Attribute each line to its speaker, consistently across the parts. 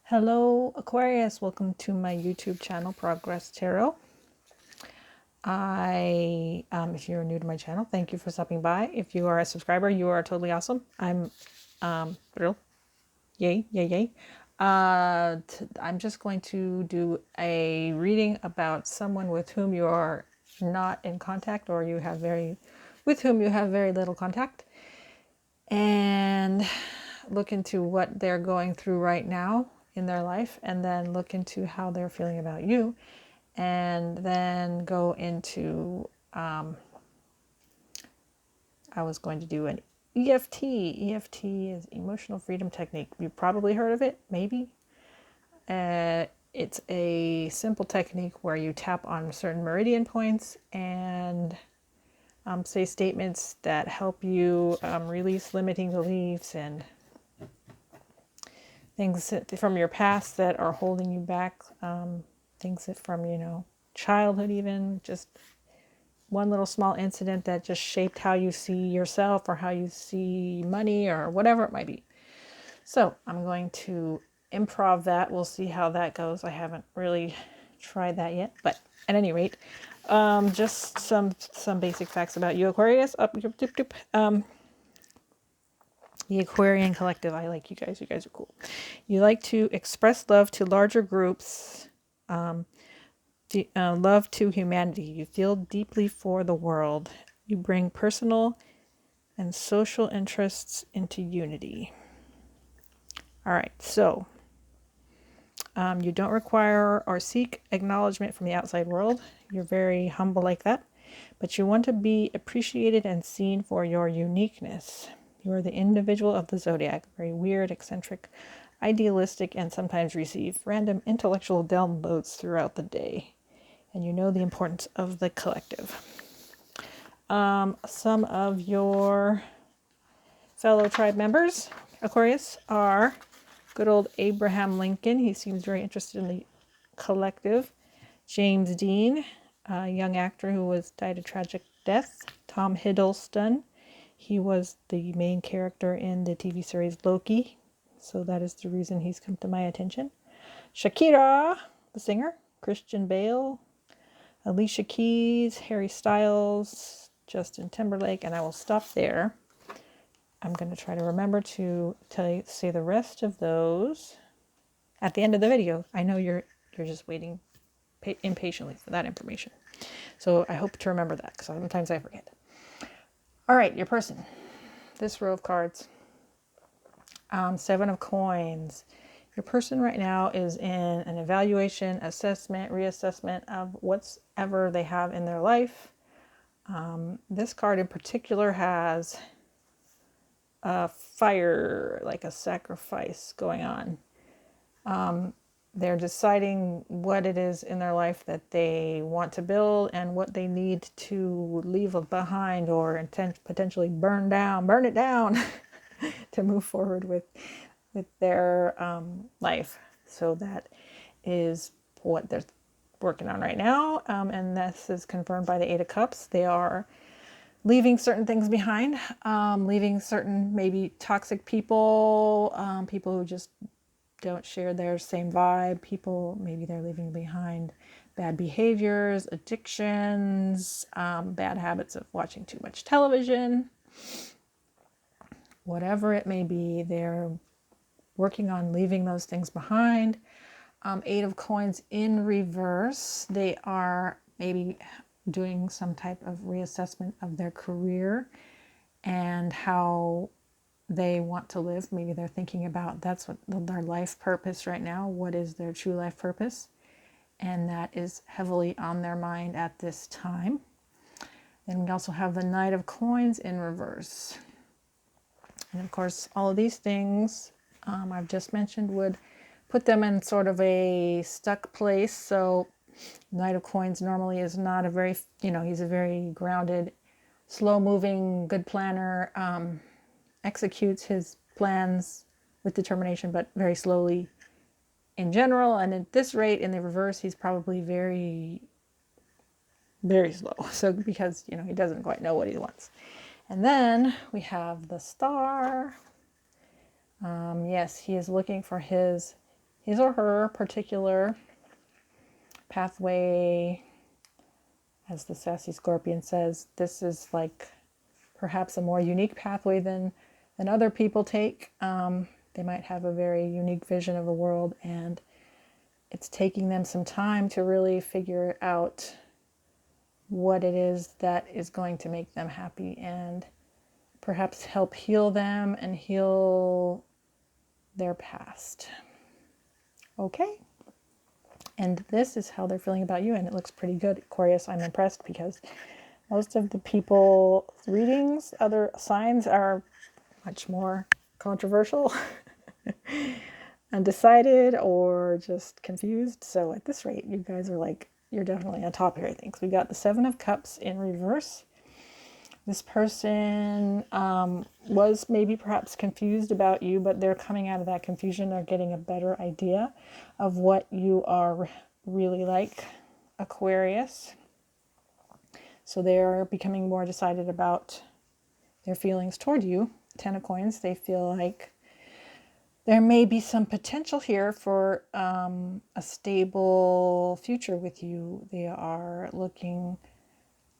Speaker 1: Hello Aquarius, welcome to my YouTube channel, Progress Tarot. If you're new to my channel, thank you for stopping by. If you are a subscriber, you are totally awesome. I'm thrilled. Yay, yay, yay. I'm just going to do a reading about someone with whom you are not in contact, or with whom you have very little contact, and look into what they're going through right now in their life, and then look into how they're feeling about you, and then go into I was going to do an EFT. EFT is emotional freedom technique. You've probably heard of it, maybe. It's a simple technique where you tap on certain meridian points and say statements that help you release limiting beliefs and things from your past that are holding you back, things that from, childhood, even just one little small incident that just shaped how you see yourself or how you see money or whatever it might be. So I'm going to improv that. We'll see how that goes. I haven't really tried that yet, but at any rate, just some basic facts about you, Aquarius. The Aquarian Collective. I like you guys. You guys are cool. You like to express love to larger groups, love to humanity. You feel deeply for the world. You bring personal and social interests into unity. All right, so you don't require or seek acknowledgement from the outside world. You're very humble like that, but you want to be appreciated and seen for your uniqueness. You are the individual of the zodiac, very weird, eccentric, idealistic, and sometimes receive random intellectual downloads throughout the day. And you know the importance of the collective. Some of your fellow tribe members, Aquarius, are good old Abraham Lincoln. He seems very interested in the collective. James Dean, a young actor who died a tragic death. Tom Hiddleston. He was the main character in the TV series Loki, so that is the reason he's come to my attention. Shakira, the singer. Christian Bale. Alicia Keys, Harry Styles, Justin Timberlake, and I will stop there. I'm going to try to remember to say the rest of those at the end of the video. I know you're just waiting impatiently for that information. So I hope to remember that, because sometimes I forget. All right, your person. This row of cards. 7 of Coins. Your person right now is in an evaluation, assessment, reassessment of whatever they have in their life. This card in particular has a fire, like a sacrifice going on. They're deciding what it is in their life that they want to build and what they need to leave behind or potentially burn it down to move forward with their life. So that is what they're working on right now. And this is confirmed by the 8 of Cups. They are leaving certain things behind, leaving certain maybe toxic people, people who just don't share their same vibe. People, maybe they're leaving behind bad behaviors, addictions, bad habits of watching too much television. Whatever it may be, they're working on leaving those things behind. 8 of Coins in reverse. They are maybe doing some type of reassessment of their career and how they want to live. Maybe they're thinking about that's what their life purpose right now. What is their true life purpose? And that is heavily on their mind at this time. Then we also have the Knight of Coins in reverse. And of course, all of these things I've just mentioned would put them in sort of a stuck place. So Knight of Coins normally is not a very, he's a very grounded, slow-moving, good planner, executes his plans with determination, but very slowly in general. And at this rate, in the reverse, he's probably very, very slow. So because, he doesn't quite know what he wants. And then we have the Star. Yes, he is looking for his his or her particular pathway. As the sassy scorpion says, this is like perhaps a more unique pathway than other people take. They might have a very unique vision of the world, and it's taking them some time to really figure out what it is that is going to make them happy and perhaps help heal them and heal their past. Okay. And this is how they're feeling about you, and it looks pretty good, Aquarius. I'm impressed because most of the people's readings, other signs, are much more controversial, undecided, or just confused. So at this rate, you guys are like, you're definitely on top here, I think. So we got the Seven of Cups in reverse. This person was maybe perhaps confused about you, but they're coming out of that confusion. They're getting a better idea of what you are really like, Aquarius. So they're becoming more decided about their feelings toward you. Ten of Coins, they feel like there may be some potential here for a stable future with you. They are looking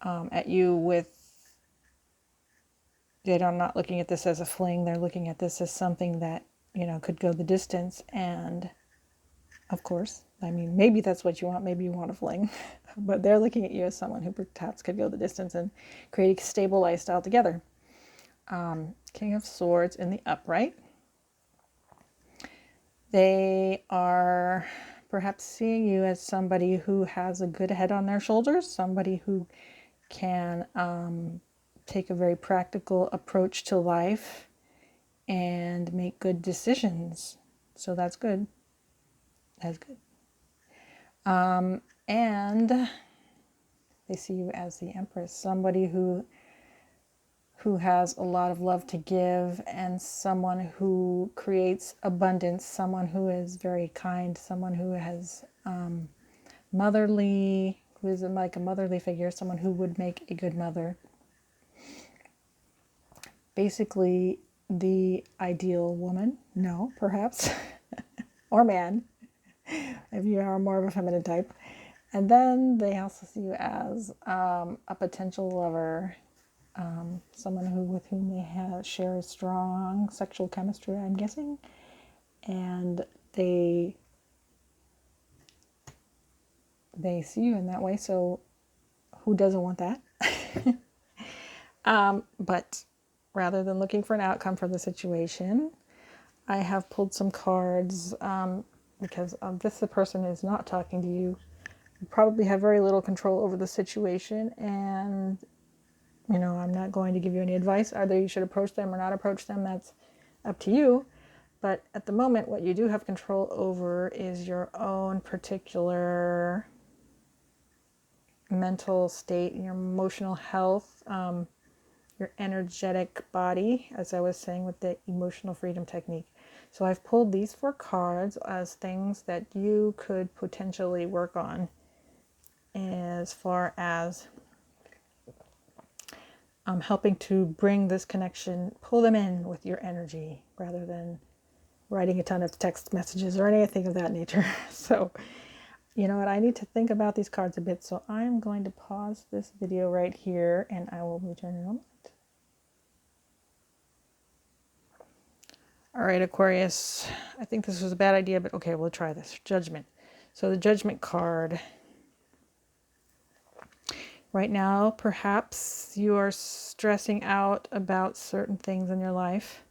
Speaker 1: at you with, they're not looking at this as a fling. They're looking at this as something that, could go the distance. And of course, I mean, maybe that's what you want. Maybe you want a fling. But they're looking at you as someone who perhaps could go the distance and create a stable lifestyle together. King of Swords in the upright. They are perhaps seeing you as somebody who has a good head on their shoulders, somebody who can take a very practical approach to life and make good decisions. So that's good. That's good. And they see you as the Empress, somebody who has a lot of love to give, and someone who creates abundance, someone who is very kind, someone who has motherly, who is like a motherly figure, someone who would make a good mother. Basically, the ideal woman, no, perhaps, or man, if you are more of a feminine type. And then they also see you as a potential lover, someone with whom they share strong sexual chemistry, I'm guessing, and they see you in that way. So who doesn't want that? But rather than looking for an outcome for the situation, I have pulled some cards because the person is not talking to you. You probably have very little control over the situation, and I'm not going to give you any advice. Either you should approach them or not approach them. That's up to you. But at the moment, what you do have control over is your own particular mental state, your emotional health, your energetic body, as I was saying with the emotional freedom technique. So I've pulled these 4 cards as things that you could potentially work on as far as helping to bring this connection, pull them in with your energy rather than writing a ton of text messages or anything of that nature. So, you know what, I need to think about these cards a bit. So I'm going to pause this video right here and I will return in a moment. All right, Aquarius, I think this was a bad idea, but okay, we'll try this. Judgment. So the Judgment card. Right now, perhaps you are stressing out about certain things in your life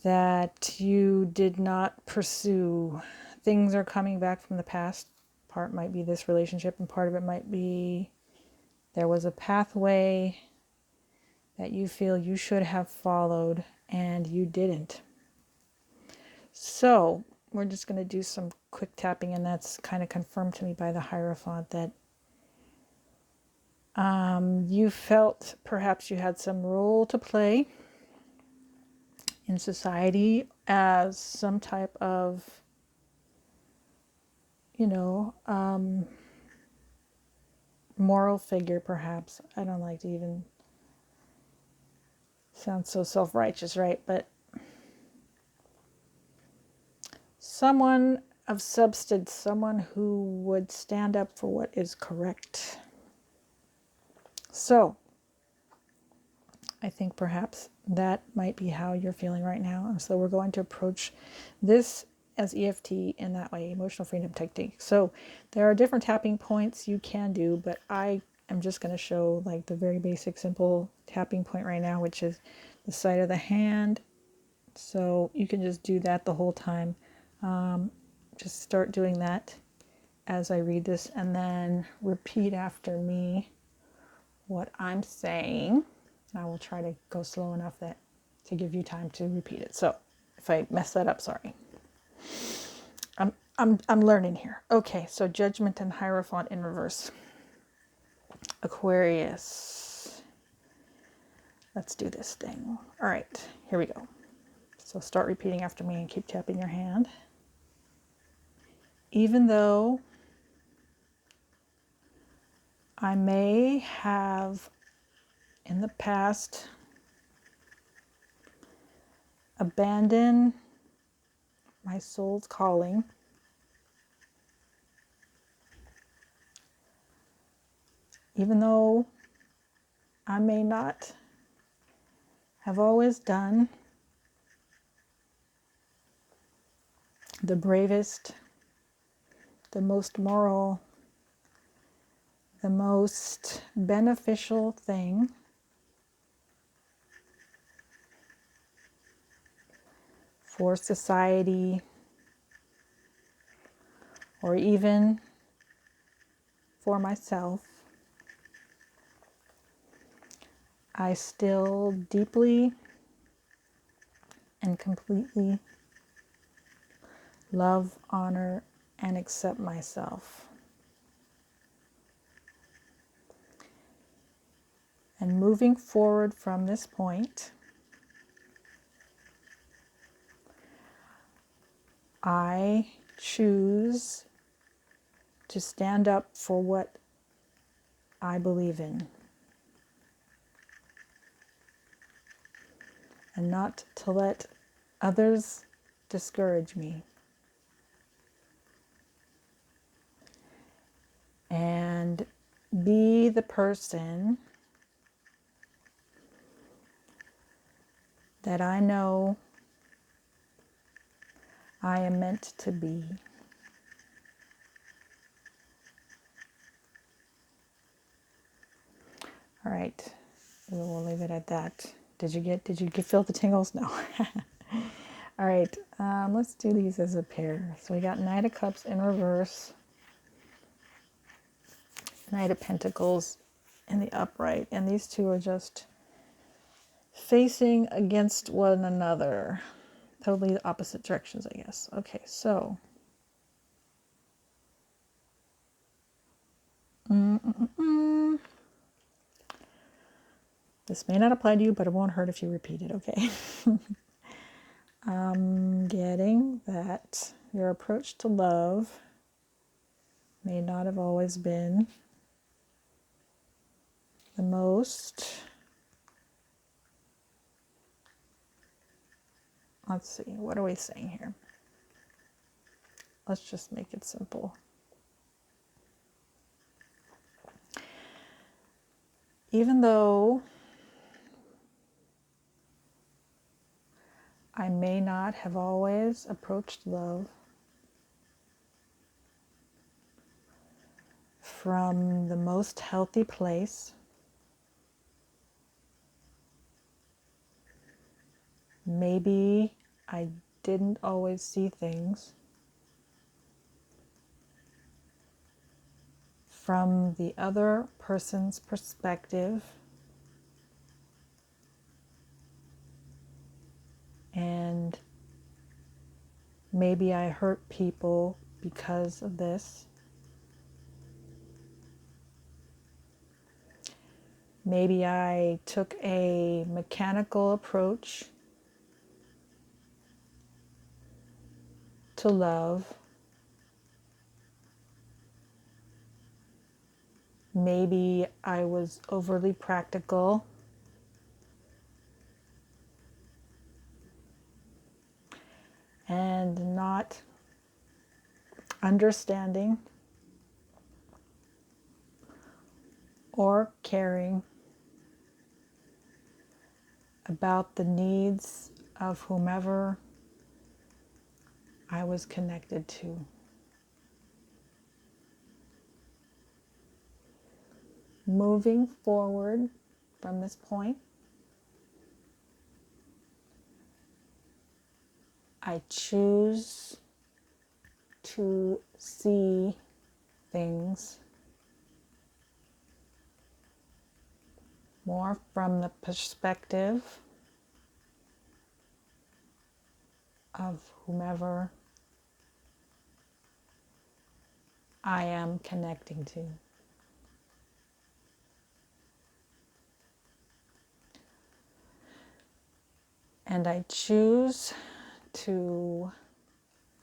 Speaker 1: that you did not pursue. Things are coming back from the past. Part might be this relationship, and part of it might be there was a pathway that you feel you should have followed and you didn't. So we're just going to do some quick tapping, and that's kind of confirmed to me by the Hierophant that you felt perhaps you had some role to play in society as some type of, moral figure, perhaps. I don't like to even sound so self-righteous, right? But someone of substance, someone who would stand up for what is correct. So I think perhaps that might be how you're feeling right now. And so we're going to approach this as EFT in that way, emotional freedom technique. So there are different tapping points you can do, but I am just going to show like the very basic, simple tapping point right now, which is the side of the hand. So you can just do that the whole time. Just start doing that as I read this, and then repeat after me what I'm saying. I will try to go slow enough that to give you time to repeat it. So if I mess that up, sorry. I'm learning here. Okay, so Judgment and Hierophant in reverse. Aquarius. Let's do this thing. All right, here we go. So start repeating after me and keep tapping your hand. Even though I may have in the past abandoned my soul's calling, even though I may not have always done the bravest, the most moral, the most beneficial thing for society, or even for myself, I still deeply and completely love, honor, and accept myself. And moving forward from this point, I choose to stand up for what I believe in, and not to let others discourage me. And be the person that I know I am meant to be. All right, we'll leave it at that. Did you feel the tingles? No. All right, let's do these as a pair. So we got Knight of Cups in reverse, Knight of Pentacles in the upright, and these two are just facing against one another. Totally the opposite directions, I guess. Okay, so this may not apply to you, but it won't hurt if you repeat it, okay? I'm getting that your approach to love may not have always been the most, let's see, what are we saying here? Let's just make it simple. Even though I may not have always approached love from the most healthy place, maybe I didn't always see things from the other person's perspective, and maybe I hurt people because of this. Maybe I took a mechanical approach to love. Maybe I was overly practical. And not understanding, or caring about the needs of whomever I was connected to. Moving forward from this point, I choose to see things more from the perspective of whomever I am connecting to. And I choose to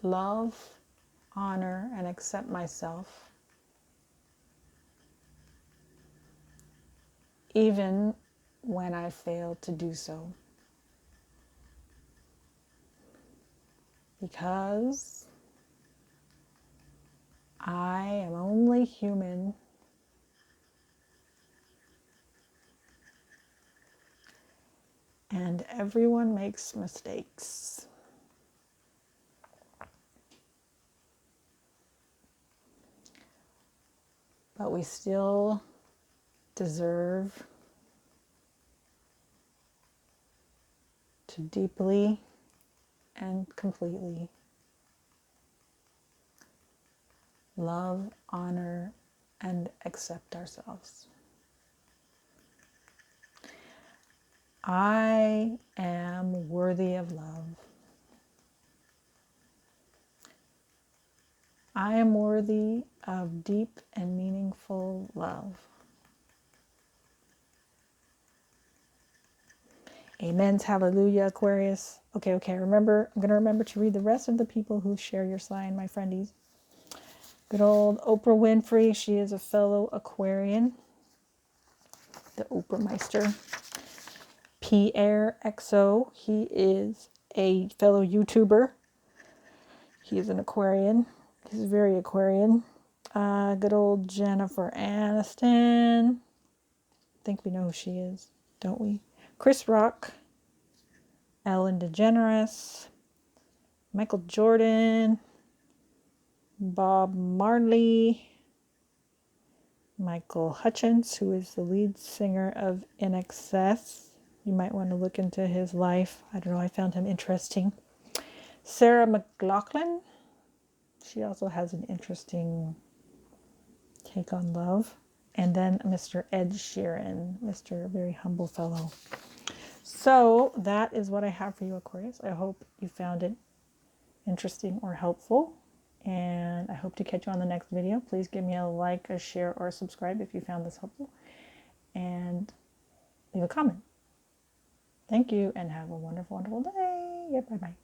Speaker 1: love, honor, and accept myself, even when I fail to do so. Because I am only human, and everyone makes mistakes. But we still deserve to deeply and completely love, honor, and accept ourselves. I am worthy of love. I am worthy of deep and meaningful love. Amens, hallelujah, Aquarius. Okay, remember, I'm going to remember to read the rest of the people who share your sign, my friendies. Good old Oprah Winfrey, she is a fellow Aquarian. The Oprah Meister. Pierre XO, he is a fellow YouTuber. He is an Aquarian. He's very Aquarian. Good old Jennifer Aniston. I think we know who she is, don't we? Chris Rock. Ellen DeGeneres. Michael Jordan. Bob Marley. Michael Hutchence, who is the lead singer of INXS. You might want to look into his life. I don't know, I found him interesting. Sarah McLachlan. She also has an interesting take on love. And then Mr. Ed Sheeran, Mr. Very Humble Fellow. So that is what I have for you, Aquarius. I hope you found it interesting or helpful. And I hope to catch you on the next video. Please give me a like, a share, or a subscribe if you found this helpful. And leave a comment. Thank you and have a wonderful, wonderful day. Yeah, bye-bye.